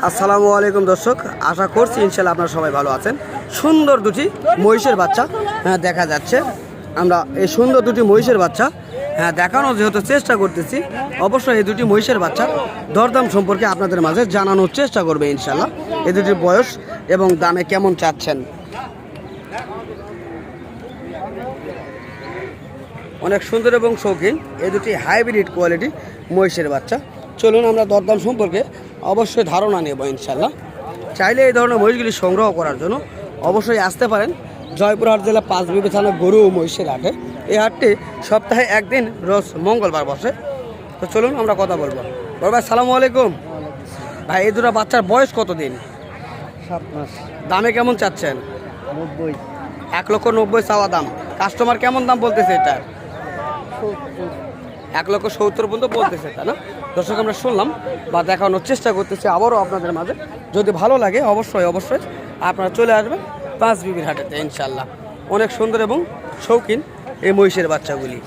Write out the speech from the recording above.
আসসালামু আলাইকুম দর্শক, আশা করছি ইনশাল্লাহ আপনারা সবাই ভালো আছেন। সুন্দর দুটি মহিষের বাচ্চা দেখা যাচ্ছে। আমরা এই সুন্দর দুটি মহিষের বাচ্চা দেখানোর যেহেতু চেষ্টা করতেছি, অবশ্যই এই দুটি মহিষের বাচ্চা দরদাম সম্পর্কে আপনাদের মাঝে জানানোর চেষ্টা করবে ইনশাল্লাহ। এই দুটির বয়স এবং দামে কেমন চাচ্ছেন। অনেক সুন্দর এবং শৌখিন এই দুটি হাইব্রিড কোয়ালিটি মহিষের বাচ্চা। চলুন আমরা দরদাম সম্পর্কে অবশ্যই ধারণা নেব ইনশাল্লাহ। চাইলে এই ধরনের মহিষগুলি সংগ্রহ করার জন্য অবশ্যই আসতে পারেন জয়পুরহাট জেলা পাঁচবিবি থানা গরু ও মহিষের হাটে। এই হাটটি সপ্তাহে একদিন রোজ মঙ্গলবার বসে। তো চলুন আমরা কথা বলবো। বড় ভাই সালামু আলাইকুম। ভাই এই দুটো বাচ্চার বয়স কত দিন? 7 মাস। দামে কেমন চাচ্ছেন? 90। 1,90,000 চাওয়া দাম। কাস্টমার কেমন দাম বলতেছে এটার? 1,70,000 পর্যন্ত বলতেছে, তাই না? দর্শক আমরা শুনলাম বা দেখানোর চেষ্টা করতেছি আবারও আপনাদের মাঝে। যদি ভালো লাগে অবশ্যই আপনারা চলে আসবেন পাঁচবিবির হাটেতে ইনশাল্লাহ। অনেক সুন্দর এবং শৌখিন এই মহিষের বাচ্চাগুলি।